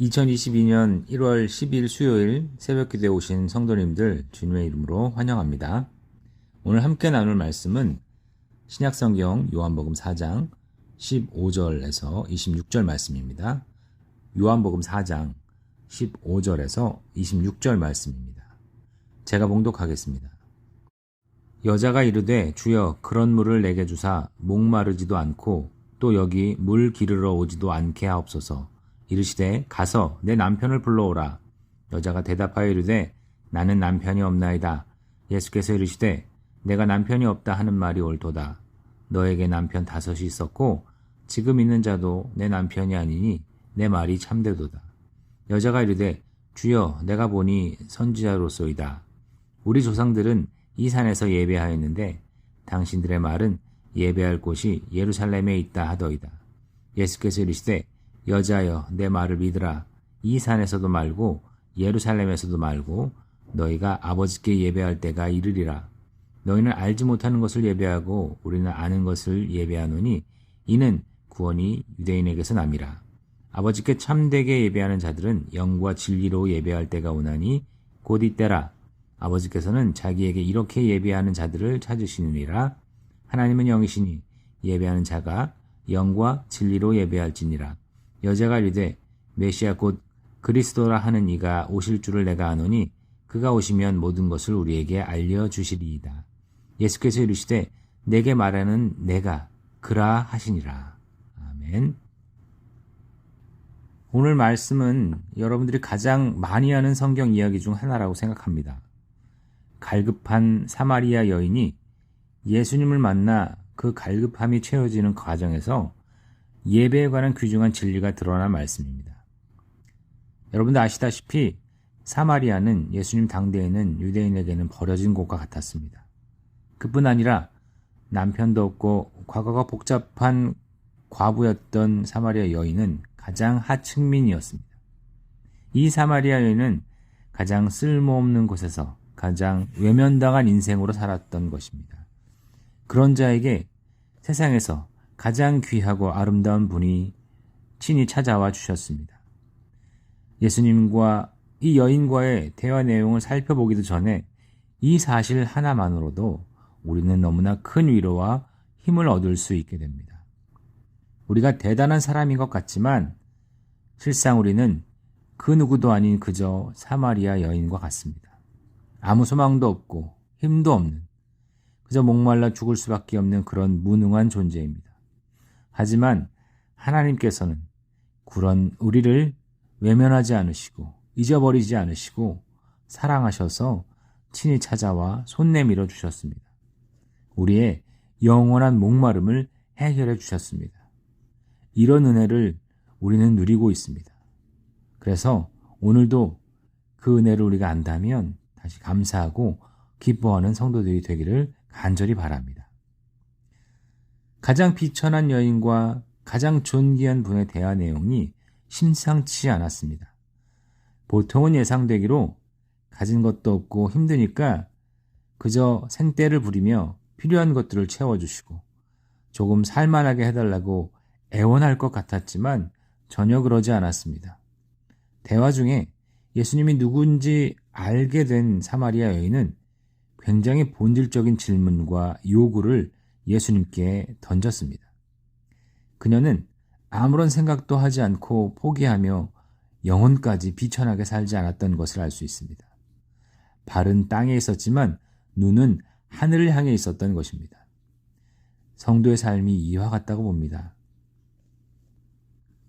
2022년 1월 10일 수요일 새벽기도에 오신 성도님들 주님의 이름으로 환영합니다. 오늘 함께 나눌 말씀은 신약성경 요한복음 4장 15절에서 26절 말씀입니다. 요한복음 4장 15절에서 26절 말씀입니다. 제가 봉독하겠습니다. 여자가 이르되 주여 그런 물을 내게 주사 목마르지도 않고 또 여기 물 기르러 오지도 않게 하옵소서. 이르시되 가서 내 남편을 불러오라. 여자가 대답하여 이르되 나는 남편이 없나이다. 예수께서 이르시되 내가 남편이 없다 하는 말이 옳도다. 너에게 남편 5이 있었고 지금 있는 자도 내 남편이 아니니 내 말이 참되도다. 여자가 이르되 주여 내가 보니 선지자로소이다. 우리 조상들은 이 산에서 예배하였는데 당신들의 말은 예배할 곳이 예루살렘에 있다 하더이다. 예수께서 이르시되 여자여 내 말을 믿으라. 이 산에서도 말고 예루살렘에서도 말고 너희가 아버지께 예배할 때가 이르리라. 너희는 알지 못하는 것을 예배하고 우리는 아는 것을 예배하노니 이는 구원이 유대인에게서 남이라. 아버지께 참되게 예배하는 자들은 영과 진리로 예배할 때가 오나니 곧 이때라. 아버지께서는 자기에게 이렇게 예배하는 자들을 찾으시느니라. 하나님은 영이시니 예배하는 자가 영과 진리로 예배할지니라. 여자가 이르되 메시아 곧 그리스도라 하는 이가 오실 줄을 내가 아노니 그가 오시면 모든 것을 우리에게 알려주시리이다. 예수께서 이르시되 내게 말하는 내가 그라 하시니라. 아멘. 오늘 말씀은 여러분들이 가장 많이 하는 성경 이야기 중 하나라고 생각합니다. 갈급한 사마리아 여인이 예수님을 만나 그 갈급함이 채워지는 과정에서 예배에 관한 귀중한 진리가 드러난 말씀입니다. 여러분들 아시다시피 사마리아는 예수님 당대에는 유대인에게는 버려진 곳과 같았습니다. 그뿐 아니라 남편도 없고 과거가 복잡한 과부였던 사마리아 여인은 가장 하층민이었습니다. 이 사마리아 여인은 가장 쓸모없는 곳에서 가장 외면당한 인생으로 살았던 것입니다. 그런 자에게 세상에서 가장 귀하고 아름다운 분이 친히 찾아와 주셨습니다. 예수님과 이 여인과의 대화 내용을 살펴보기도 전에 이 사실 하나만으로도 우리는 너무나 큰 위로와 힘을 얻을 수 있게 됩니다. 우리가 대단한 사람인 것 같지만 실상 우리는 그 누구도 아닌 그저 사마리아 여인과 같습니다. 아무 소망도 없고 힘도 없는 그저 목말라 죽을 수밖에 없는 그런 무능한 존재입니다. 하지만 하나님께서는 그런 우리를 외면하지 않으시고 잊어버리지 않으시고 사랑하셔서 친히 찾아와 손 내밀어 주셨습니다. 우리의 영원한 목마름을 해결해 주셨습니다. 이런 은혜를 우리는 누리고 있습니다. 그래서 오늘도 그 은혜를 우리가 안다면 다시 감사하고 기뻐하는 성도들이 되기를 간절히 바랍니다. 가장 비천한 여인과 가장 존귀한 분의 대화 내용이 심상치 않았습니다. 보통은 예상되기로 가진 것도 없고 힘드니까 그저 생떼를 부리며 필요한 것들을 채워주시고 조금 살만하게 해달라고 애원할 것 같았지만 전혀 그러지 않았습니다. 대화 중에 예수님이 누군지 알게 된 사마리아 여인은 굉장히 본질적인 질문과 요구를 예수님께 던졌습니다. 그녀는 아무런 생각도 하지 않고 포기하며 영혼까지 비천하게 살지 않았던 것을 알 수 있습니다. 발은 땅에 있었지만 눈은 하늘을 향해 있었던 것입니다. 성도의 삶이 이와 같다고 봅니다.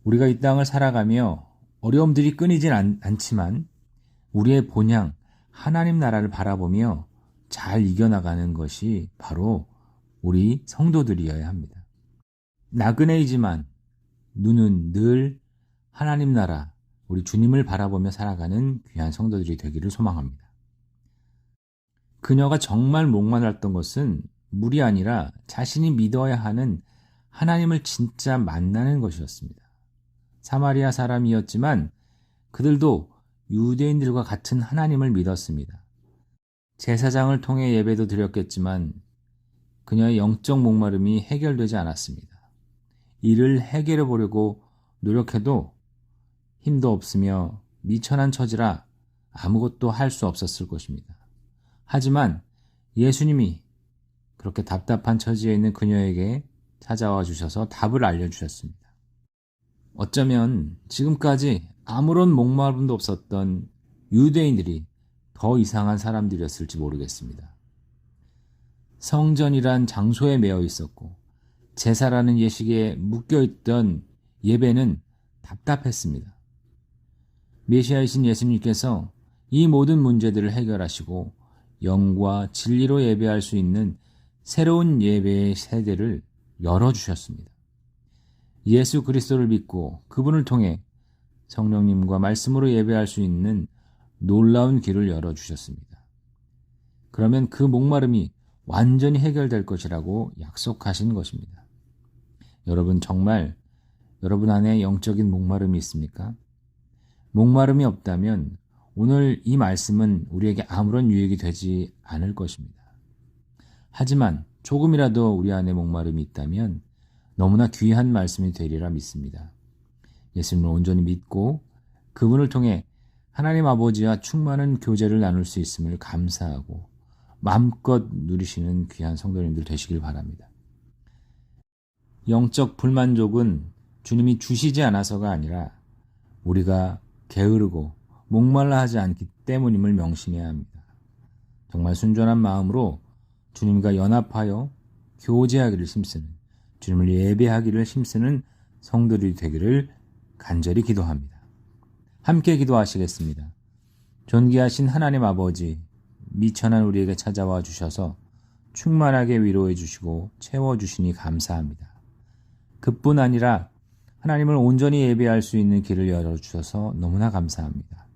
우리가 이 땅을 살아가며 어려움들이 끊이진 않지만 우리의 본향 하나님 나라를 바라보며 잘 이겨나가는 것이 바로 우리 성도들이어야 합니다. 나그네이지만 눈은 늘 하나님 나라, 우리 주님을 바라보며 살아가는 귀한 성도들이 되기를 소망합니다. 그녀가 정말 목말랐던 것은 물이 아니라 자신이 믿어야 하는 하나님을 진짜 만나는 것이었습니다. 사마리아 사람이었지만 그들도 유대인들과 같은 하나님을 믿었습니다. 제사장을 통해 예배도 드렸겠지만 그녀의 영적 목마름이 해결되지 않았습니다. 이를 해결해 보려고 노력해도 힘도 없으며 미천한 처지라 아무것도 할 수 없었을 것입니다. 하지만 예수님이 그렇게 답답한 처지에 있는 그녀에게 찾아와 주셔서 답을 알려주셨습니다. 어쩌면 지금까지 아무런 목마름도 없었던 유대인들이 더 이상한 사람들이었을지 모르겠습니다. 성전이란 장소에 매여 있었고 제사라는 예식에 묶여있던 예배는 답답했습니다. 메시아이신 예수님께서 이 모든 문제들을 해결하시고 영과 진리로 예배할 수 있는 새로운 예배의 세대를 열어주셨습니다. 예수 그리스도를 믿고 그분을 통해 성령님과 말씀으로 예배할 수 있는 놀라운 길을 열어주셨습니다. 그러면 그 목마름이 완전히 해결될 것이라고 약속하신 것입니다. 여러분, 정말 여러분 안에 영적인 목마름이 있습니까? 목마름이 없다면 오늘 이 말씀은 우리에게 아무런 유익이 되지 않을 것입니다. 하지만 조금이라도 우리 안에 목마름이 있다면 너무나 귀한 말씀이 되리라 믿습니다. 예수님을 온전히 믿고 그분을 통해 하나님 아버지와 충만한 교제를 나눌 수 있음을 감사하고 마음껏 누리시는 귀한 성도님들 되시길 바랍니다. 영적 불만족은 주님이 주시지 않아서가 아니라 우리가 게으르고 목말라 하지 않기 때문임을 명심해야 합니다. 정말 순전한 마음으로 주님과 연합하여 교제하기를 힘쓰는, 주님을 예배하기를 힘쓰는 성도들이 되기를 간절히 기도합니다. 함께 기도하시겠습니다. 존귀하신 하나님 아버지, 미천한 우리에게 찾아와 주셔서 충만하게 위로해 주시고 채워주시니 감사합니다. 그뿐 아니라 하나님을 온전히 예배할 수 있는 길을 열어주셔서 너무나 감사합니다.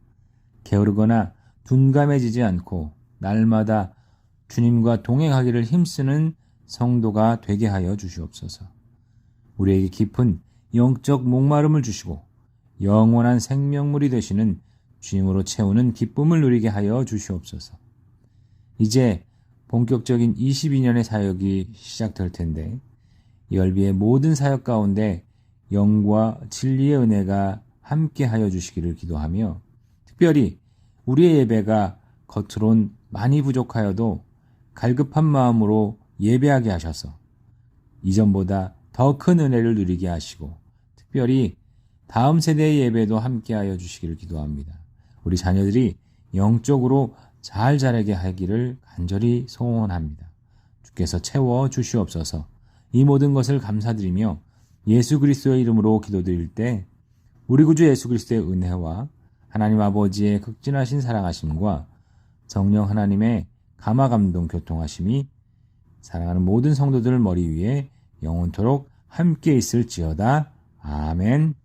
게으르거나 둔감해지지 않고 날마다 주님과 동행하기를 힘쓰는 성도가 되게 하여 주시옵소서. 우리에게 깊은 영적 목마름을 주시고 영원한 생명물이 되시는 주님으로 채우는 기쁨을 누리게 하여 주시옵소서. 이제 본격적인 22년의 사역이 시작될 텐데 열비의 모든 사역 가운데 영과 진리의 은혜가 함께 하여 주시기를 기도하며 특별히 우리의 예배가 겉으론 많이 부족하여도 갈급한 마음으로 예배하게 하셔서 이전보다 더 큰 은혜를 누리게 하시고 특별히 다음 세대의 예배도 함께하여 주시기를 기도합니다. 우리 자녀들이 영적으로 잘 자라게 하기를 간절히 소원합니다. 주께서 채워 주시옵소서. 이 모든 것을 감사드리며 예수 그리스도의 이름으로 기도드릴 때 우리 구주 예수 그리스도의 은혜와 하나님 아버지의 극진하신 사랑하심과 성령 하나님의 감화감동 교통하심이 사랑하는 모든 성도들 머리 위에 영원토록 함께 있을지어다. 아멘.